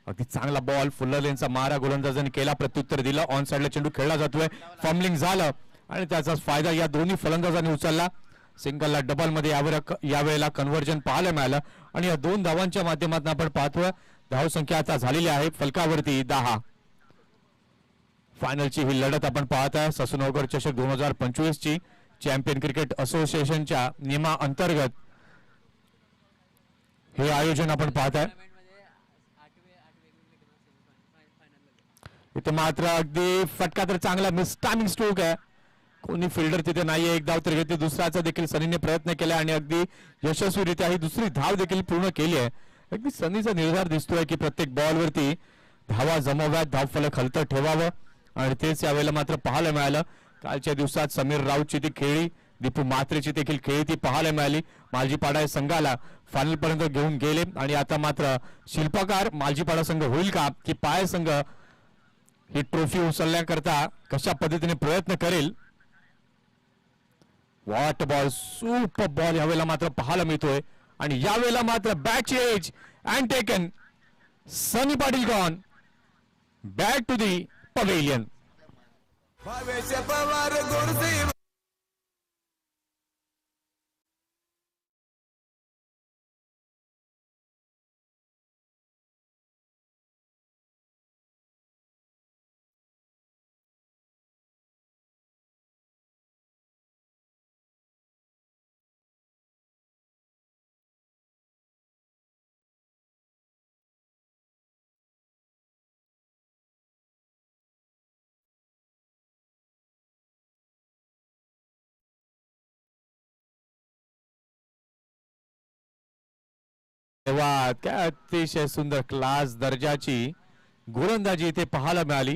अगदी चांगला बॉल फुल्लर लेनचा मारा गोलंदाजांनी केला, प्रत्युत्तर दिलं. ऑन साइडला चेंडू खेळला जातोय, फॉर्मलिंग झालं आणि त्याचा फायदा या दोन्ही फलंदाजांनी उचलला. सिंगलला डबल मध्ये यावेळेला कन्व्हर्जन पाहायला मिळालं आणि या 2 धावांच्या माध्यमातून आपण पाहतोय धावसंख्या आता झालेली आहे फलकावरती 10. फायनलची ही लढत आपण पाहत आहे ससुनोगर चषक 2025 ची चॅम्पियन क्रिकेट असोसिएशनच्या नियमाअंतर्गत हे आयोजन आपण पाहत आहे. इथे मात्र अगदी फटका तर चांगला मिस टायमिंग स्ट्रोक आहे. कोणी फिल्डर तिथे नाहीये. एक धाव तर घेतली, दुसऱ्याचा देखील सनीने प्रयत्न केला आणि अगदी यशस्वीरित्या ही दुसरी धाव देखील पूर्ण केली आहे. अगदी सनीचा निर्धार दिसतोय की प्रत्येक बॉलवरती धावा जमवाव्यात, धावफलक हलतं ठेवावं आणि तेच यावेळेला मात्र पाहायला मिळालं. कालच्या दिवसात समीर राऊतची ती खेळी, दीपू मात्रेची देखील खेळी ती पाहायला मिळाली. मालजीपाडा या संघाला फायनल पर्यंत घेऊन गेले आणि आता मात्र शिल्पकार मालजीपाडा संघ होईल का की पाय संघ ही ट्रॉफी उचलण्याकरता कशा पद्धतीने प्रयत्न करेल. वॉट बॉल, सुपर बॉल यावेळेला मात्र पाहायला मिळतोय आणि यावेळेला मात्र back edge and taken. Sunny Patil gone back to the pavilion. तेव्हा त्या अतिशय सुंदर क्लास दर्जाची गोलंदाजी इथे पाहायला मिळाली.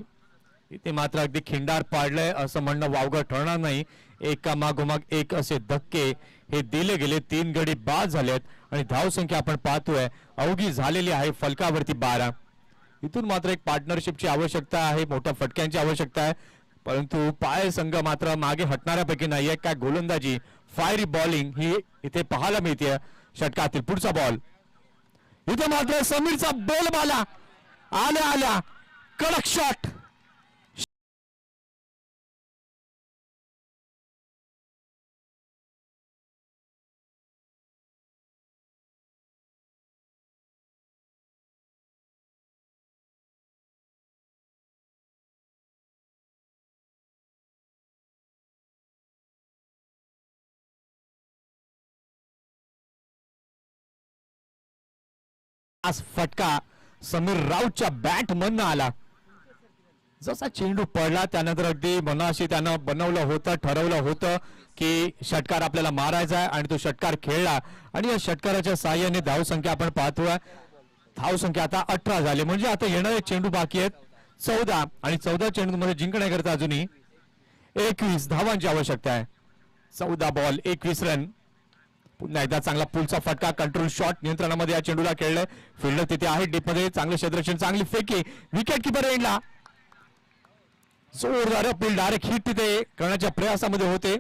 इथे मात्र अगदी खिंडार पाडलंय असं म्हणणं वावगं ठरणार नाही. एका मागोमाग एक असे धक्के हे दिले गेले. 3 गडी बाद झालेत आणि धावसंख्या आपण पाहतोय अवघी झालेली आहे फलकावरती 12. इथून मात्र एक पार्टनरशिपची आवश्यकता आहे, मोठ्या फटक्यांची आवश्यकता आहे, परंतु पाय संघ मात्र मागे हटणाऱ्यापैकी नाहीये. काय गोलंदाजी, फायरी बॉलिंग ही इथे पाहायला मिळते. षटकातील पुढचा बॉल, इथे मात्र समीरचा बोलबाला आल्या आल्या कडक शॉट. फटका समीर राऊतच्या बॅट मधनं आला. जसा चेंडू पडला त्यानंतर अगदी मनाशी त्यानं बनवलं होतं, ठरवलं होतं की षटकार आपल्याला मारायचा आहे आणि तो षटकार खेळला आणि या षटकाराच्या साहाय्याने धावसंख्या आपण पाहतोय. धावसंख्या आता 18 झाली, म्हणजे आता येणारे चेंडू बाकी आहेत 14 आणि 14 चेंडू मध्ये जिंकण्याकरता अजूनही 21 धावांची आवश्यकता आहे. 14 बॉल 21 रन. पुन्हा एकदा चांगला पुलचा फटका, कंट्रोल शॉट नियंत्रणामध्ये या चेंडूला खेळलंय. फिल्डर तिथे आहे डीप मध्ये, चांगले क्षेत्ररक्षण, चांगली फेकी, विकेट किपर एंडला जोरदार अपील, डायरेक्ट हिट तिथे करण्याच्या प्रयासामध्ये होते.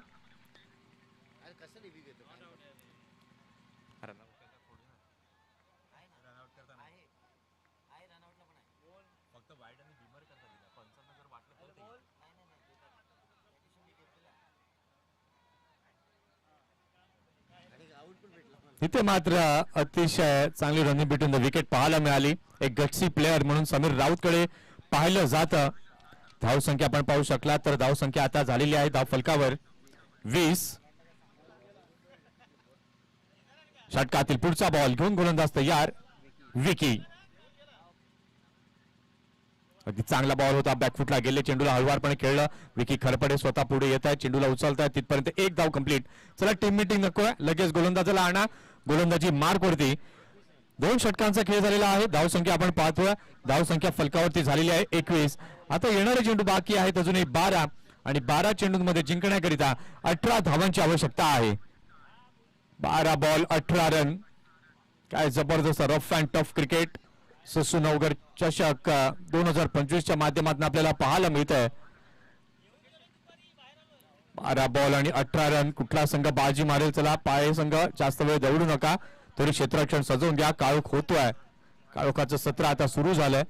इथे मात्र अतिशय चांगली रनिंग बिटवीन द विकेट पाहायला मिळाली. एक गटसी प्लेअर म्हणून समीर राऊतकडे पाहिलं जातं. धावसंख्या आपण पाहू शकला तर धावसंख्या आता झालेली आहे धाव फलकावर 20. षटकातील पुढचा बॉल घेऊन गोलंदाज तयार, विकी. अगदी चांगला बॉल होता, बॅकफुटला गेले, चेंडूला हळवारपणे खेळलं. विकी खरपडे स्वतः पुढे येत आहे, चेंडूला उचलताय, तिथपर्यंत एक धाव कंप्लीट. चला टीम मीटिंग नकोय, लगेच गोलंदाजाला आणा. गोलंदाजी मार्क वरती 2 षटकांचा खेळ झालेला आहे. धावसंख्या आपण पाहतोय, धावसंख्या फलकावरती झालेली आहे 21. आता येणारे चेंडू बाकी आहेत अजूनही 12 आणि 12 चेंडूंमध्ये जिंकण्याकरिता 18 धावांची आवश्यकता आहे. 12 बॉल 18 रन. काय जबरदस्त रफ अँड टफ क्रिकेट ससू नवगर चषक 2025च्या माध्यमातून आपल्याला पाहायला मिळत आहे. 12 बॉल आणि 18 रन. कुठला संघ बाजी मारेल? चला पाय संघ जास्त वेळ दौडू नका, थोडी क्षेत्ररक्षण सजवून घ्या. काळोख होतोय. काळोखाचं सत्र आता सुरू झालंय.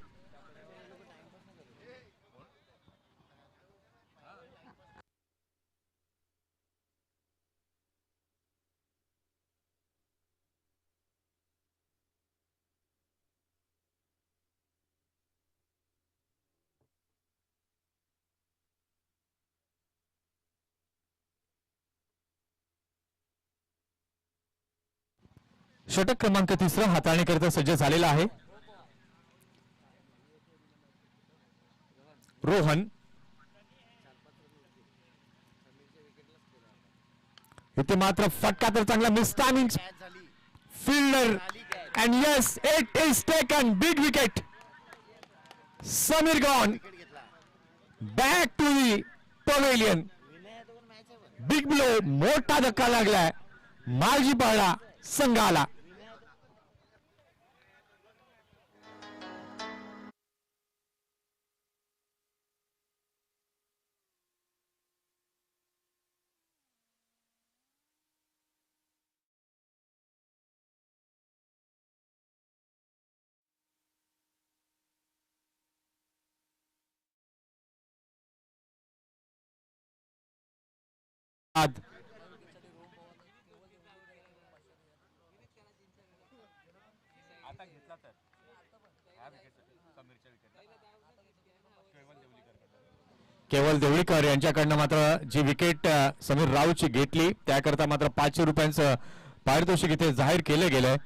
षटक क्रमांक 3 हाताळणीकरिता सज्ज झालेला आहे. रोहन इथे मात्र फटका तर चांगला mistiming fielder and yes it is taken big wicket. Sameer gone back to the pavilion. Big blow, मोठा धक्का लागलाय मालजी पाळला संघाला. केवळ देवळीकर यांच्याकडनं मात्र जी विकेट समीर राऊतची घेतली त्याकरता मात्र 500 रुपयांचं पारितोषिक इथे जाहीर केलं गेलंय.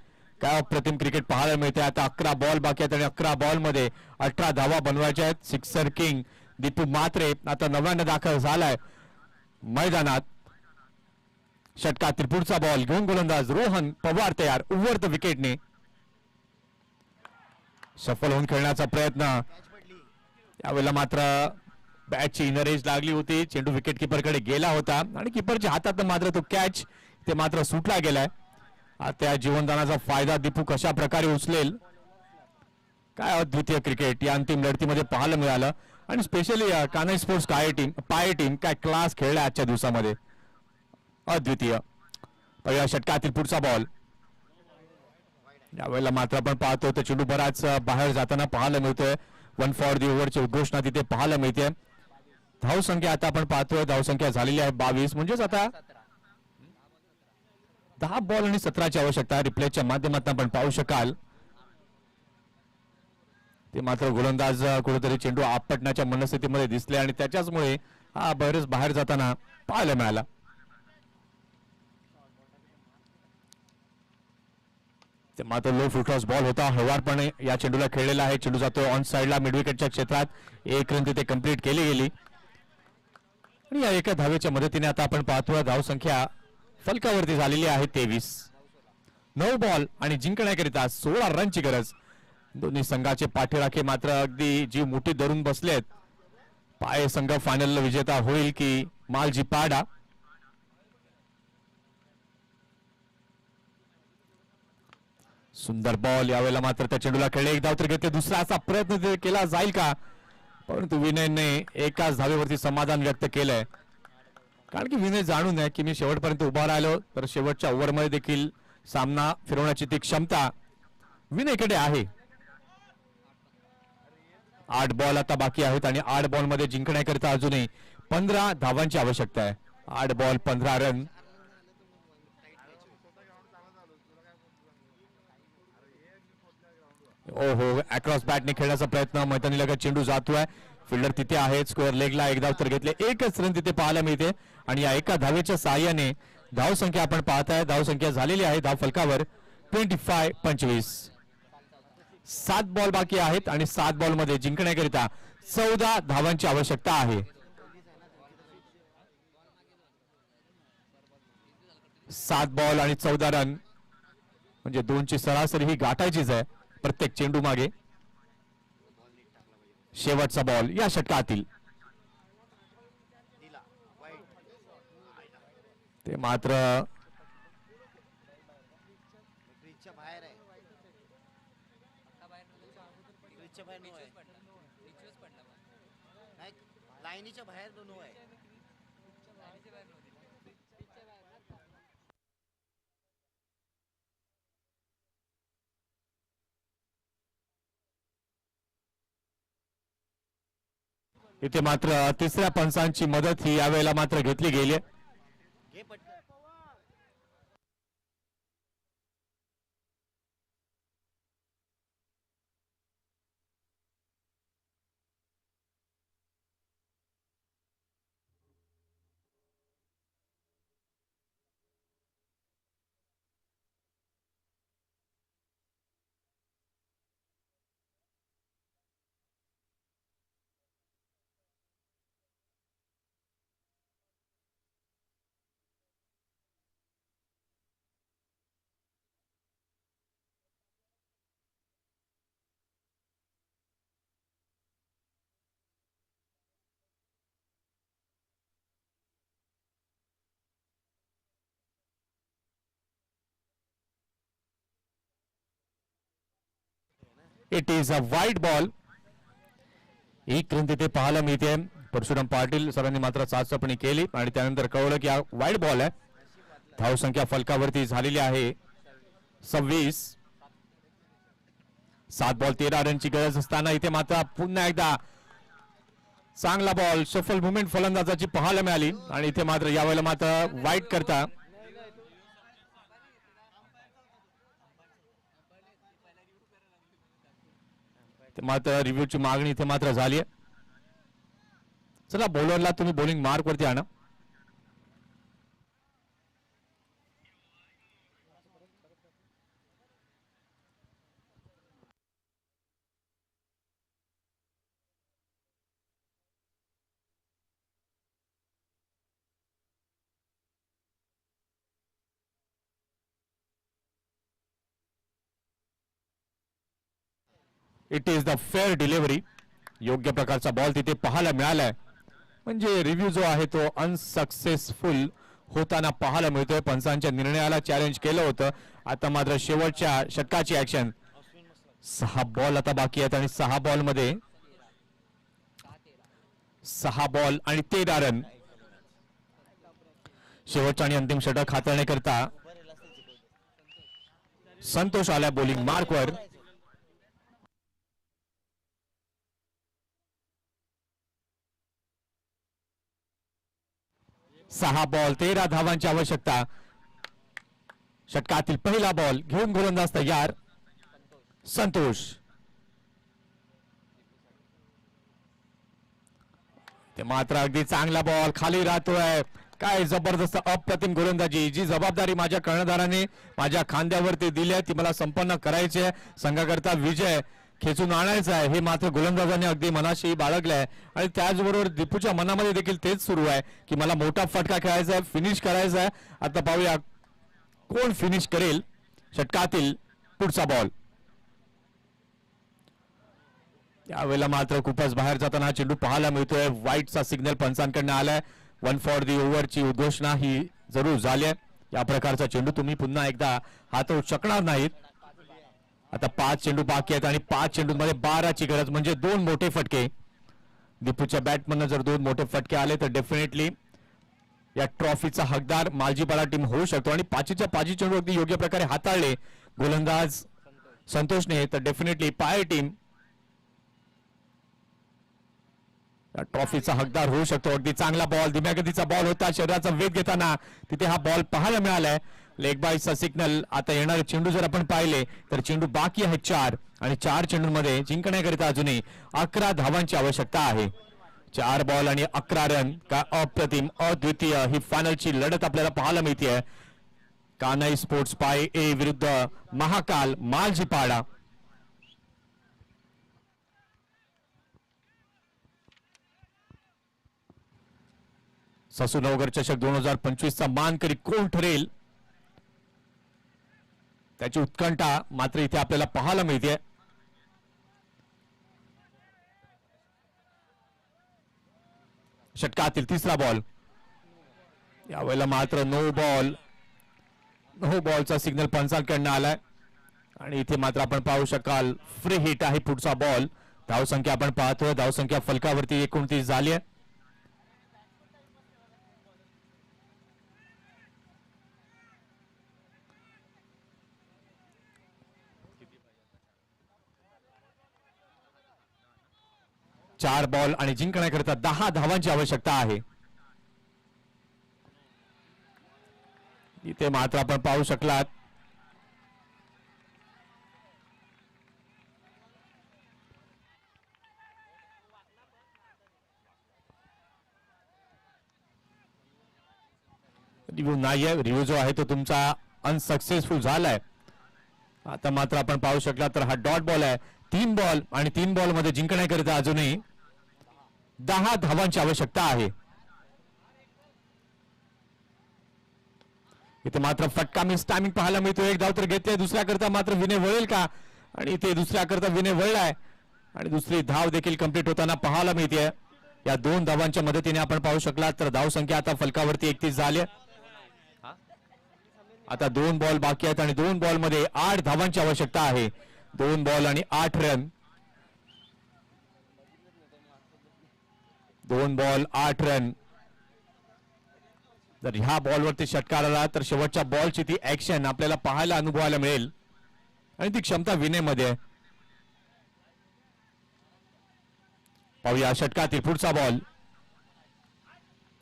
काय अप्रतिम क्रिकेट पाहायला मिळते. आता 11 बॉल बाकी आहेत आणि 11 बॉल मध्ये 18 धावा बनवायच्या आहेत. सिक्सर किंग दीपू मात्रे आता 99 दाखल झालाय मैदानात. षटकातील पुढचा बॉल घेऊन गोलंदाज रोहन पवार तयार. उवर्त विकेटने सफल होऊन खेळण्याचा प्रयत्न. यावेळेला मात्र बॅटची इनर एज लागली होती. चेंडू विकेट किपर कडे गेला होता आणि किपरच्या हातात मात्र तो कॅच ते मात्र सुटला गेलाय. त्या जीवनदानाचा फायदा दीपू कशा प्रकारे उचलेल? काय अद्वितीय क्रिकेट या अंतिम लढतीमध्ये पाहायला मिळालं आणि स्पेशली कान्हाई स्पोर्ट्स पाय टीम काय क्लास खेळला आजच्या दिवसामध्ये. अद्वितीय. पहिल्या षटकातील पुढचा बॉल. यावेळेला मात्र आपण पाहतो तर चेंडू बराच बाहेर जाताना पाहायला मिळतोय. 1 फॉर दी ओव्हरची घोषणा तिथे पाहायला मिळते. धावसंख्या आता आपण पाहतोय धावसंख्या झालेली आहे 22. म्हणजेच आता 10 बॉल आणि 17ची आवश्यकता. रिप्लेच्या माध्यमातून आपण पाहू शकाल. ते मात्र गोलंदाज कुठेतरी चेंडू आपटण्याच्या मनस्थितीमध्ये दिसले आणि त्याच्याचमुळे हा बरेच बाहेर जाताना पाहायला मिळाला. ते मात्र लो फुटटॉस बॉल होता. हवारपणे या चेंडूला खेळलेला आहे. चेंडू जातो ऑन साइडला मिड विकेटच्या क्षेत्रात. एक रन तिथे कंप्लीट केली गेली आणि या एका धावेच्या मदतीने आता आपण पाहतोय धावसंख्या फलकावरती झालेली आहे 23. 9 बॉल आणि जिंकण्याकरिता 16 रनची गरज. दोन्ही संघाचे पाठीराखे मात्र अगदी जीव मुठीत धरून बसलेत. पाय संघ फायनल विजेता होईल की मालजी पाडा? सुंदर बॉल. यावेळेला मात्र त्या चेंडूला खेळले. एक धाव तर घेतले. दुसरा असा प्रयत्न केला जाईल का? परंतु विनयने एकाच धावेवरती समाधान व्यक्त केलंय. कारण की विनय जाणून आहे की मी शेवटपर्यंत उभा राहिलो तर शेवटच्या ओव्हरमध्ये देखील सामना फिरवण्याची ती क्षमता विनयकडे आहे. 8 बॉल आता बाकी आहेत आणि 8 बॉल मध्ये जिंकण्याकरिता अजूनही 15 धावांची आवश्यकता आहे. 8 बॉल 15 रन. ओहो, अक्रॉस बॅटने खेळण्याचा प्रयत्न. मैदानी लगत चेंडू जातोय. फिल्डर तिथे आहे. स्क्वेअर लेगला एक धाव तर घेतले. एकच रन तिथे पाहायला मिळते आणि या एका धावेच्या साहाय्याने धावसंख्या आपण पाहताय. धावसंख्या झालेली आहे धाव फलकावर 25. 7 बॉल बाकी आहेत आणि 7 बॉल मध्ये जिंकण्याकरिता 14 धावांची आवश्यकता आहे. 7 बॉल आणि 14 रन म्हणजे 2ची सरासरी ही गाठायचीच आहे प्रत्येक चेंडू मागे. शेवटचा बॉल या षटकातील. ते मात्र पिचच्या बाहेर नो आहे नाही लाईनीच्या बाहेर नो आहे इथे मात्र तिसऱ्या पंचांची मदत ही यावेळेला मात्र घेतली गेली आहे. घे पटकन इट इज अ वाईट बॉल. ही क्रांती ते पाहायला मिळते. परशुराम पाटील सरांनी मात्र चाचपणी केली आणि त्यानंतर कळवलं की हा वाईट बॉल आहे. धावसंख्या फलकावरती झालेली आहे 26. 7 बॉल 13 रनची गरज असताना इथे मात्र पुन्हा एकदा चांगला बॉल सफल मुवमेंट फलंदाजाची पाहायला मिळाली आणि इथे मात्र यावेळेला मात्र वाईट करता मात्र रिव्ह्यूची मागणी इथे मात्र झाली आहे. चला बॉलरला तुम्ही बॉलिंग मार्क वरती आणा. It is the fair delivery. योग्य प्रकारचा बॉल तिथे पाहायला मिळालाय. म्हणजे रिव्ह्यू जो आहे तो अनसक्सेसफुल होताना पाहायला मिळतोय. पंचांच्या निर्णयाला चॅलेंज केलं होतं. आता मात्र शेवटच्या षटकाची ऍक्शन. 6 बॉल आता बाकी आहेत आणि 6 बॉल मध्ये 6 बॉल आणि 13 रन. शेवटच्या आणि अंतिम षटक हाताळण्याकरता संतोष आल्या बॉलिंग मार्कवर. 6 बॉल 13 धावांची आवश्यकता. षटकातील पहिला बॉल घेऊन गोलंदाज तयार संतोष. ते मात्र अगदी चांगला बॉल खाली राहतोय. काय जबरदस्त अप्रतिम गोलंदाजी. जी जबाबदारी माझ्या कर्णधाराने माझ्या खांद्यावरती दिली आहे ती मला संपन्न करायची आहे. संघाकरता विजय खेचून आणायचा आहे हे मात्र गोलंदाजाने अगदी मनाशी बाळगलंय आणि त्याचबरोबर दीपूच्या मनामध्ये देखील तेच सुरू आहे की मला मोठा फटका खेळायचा आहे, फिनिश करायचा आहे. आता पाहूया कोण फिनिश करेल. षटकातील पुढचा बॉल. यावेळेला मात्र खूपच बाहेर जाताना चेंडू पाहायला मिळतोय. वाईटचा सिग्नल पंचांकडनं आलाय. 1 फॉर दी ओव्हरची उद्घोषणा ही जरूर झाली आहे. या प्रकारचा चेंडू तुम्ही पुन्हा एकदा हातवू शकणार नाहीत. आता 5 चेंडू बाकी आहेत आणि 5 चेंडूंमध्ये 12ची गरज म्हणजे 2 मोठे फटके. दीपूच्या बॅटमधनं जर 2 मोठे फटके आले तर डेफिनेटली या ट्रॉफीचा हकदार मालजीपाडा टीम होऊ शकतो. आणि 5च्या 5 चेंडू अगदी योग्य प्रकारे हाताळले गोलंदाज संतोषने तर डेफिनेटली पाय टीम या ट्रॉफीचा हकदार होऊ शकतो. अगदी चांगला बॉल धीम्या गतीचा बॉल होता. शरीराचा वेग घेताना तिथे हा बॉल पाहायला मिळालाय. लेग बायचा सिग्नल. आता येणारे चेंडू जर आपण पाहिले तर चेंडू बाकी आहेत 4 आणि 4 चेंडूंमध्ये जिंकण्याकरिता अजूनही 11 धावांची आवश्यकता आहे. 4 बॉल आणि 11 रन. का अप्रतिम अद्वितीय ही फायनलची लढत आपल्याला पाहायला मिळते. कानाई स्पोर्ट्स पाय ए विरुद्ध महाकाल मालजीपाडा. ससू नवगर चषक 2025 चा मानकरी कोण ठरेल त्याची उत्कंठा मात्र इथे आपल्याला पाहायला मिळते. षटकातील तिसरा बॉल. यावेळेला मात्र नो बॉलचा सिग्नल पंचांकडनं आलाय आणि इथे मात्र आपण पाहू शकाल फ्री हिट आहे पुढचा बॉल. धावसंख्या आपण पाहतोय, धावसंख्या फलकावरती 29 झाली आहे. चार बॉल आणि जिंकण्याकरिता 10 धावांची आवश्यकता आहे. इथे मात्र आपण पाहू शकलात रिव्ह्यू नाहीये. रिव्ह्यू जो आहे तो तुमचा अनसक्सेसफुल झालाय. आता मात्र आपण पाहू शकला तर हा डॉट बॉल आहे. 3 बॉल आणि 3 बॉल मध्ये जिंकण्याकरिता अजूनही 10 धावांची आवश्यकता आहे. इथे मात्र फटका मिस टायमिंग पाहायला मिळतो. एक धाव तर घेतले, दुसऱ्या करता मात्र विनय वळेल का, आणि इथे दुसऱ्या करता विनय वळलाय आणि दुसरी धाव देखील कंप्लीट होताना पाहायला मिळते. या 2 धावांच्या मदतीने आपण पाहू शकला तर धाव संख्या आता फलकावरती 31 झाली. आता 2 बॉल बाकी आहेत आणि 2 बॉल मध्ये 8 धावांची आवश्यकता आहे. 2 बॉल आणि 8 रन. 2 ball 8 run. जर ह्या बॉलवरती षटकार आला तर शेवटच्या बॉलची ती ऍक्शन आपल्याला पाहायला अनुभवायला मिळेल आणि ती क्षमता विनेमध्ये. पाहूया षटकातील पुढचा बॉल.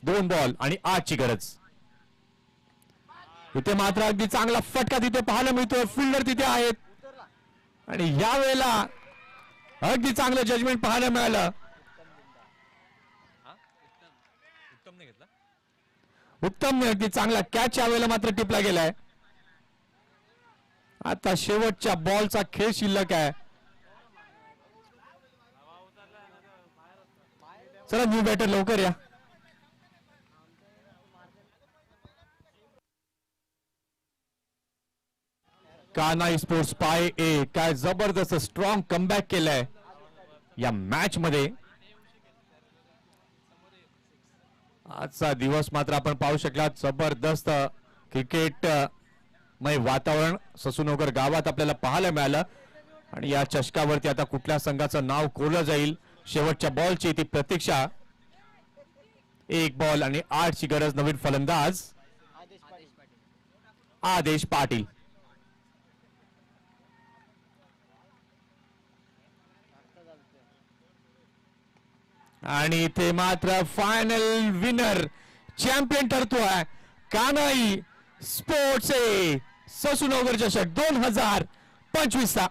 2 बॉल आणि 8 ची गरज. इथे मात्र अगदी चांगला फटका तिथे पाहायला मिळतोय. फिल्डर तिथे आहेत आणि या वेळेला अगदी चांगलं जजमेंट पाहायला मिळालं. उत्तम अगदी चांगला कॅच यावेळेला मात्र टिपला गेलाय. आता शेवटच्या बॉलचा खेळ शिल्लक आहे. चला न्यू बॅटर लवकर या. कान्हा स्पोर्ट्स पाय ए काय जबरदस्त स्ट्रॉंग कमबॅक केलाय या मॅच मध्ये. आजचा दिवस मात्र आपण पाहू शकला जबरदस्त क्रिकेट मय वातावरण ससूनगर गावात आपल्याला पाहायला मिळालं. आणि या चषकावरती आता कुठल्या संघाचं नाव कोरलं जाईल शेवटच्या बॉलची ती प्रतीक्षा. 1 बॉल आणि 8 ची गरज. नवीन फलंदाज आदेश पाटील. आणि इथे मात्र फायनल विनर चॅम्पियन ठरतोय कान्हा स्पोर्ट्स ए ससूनगर चषक 2025 चा.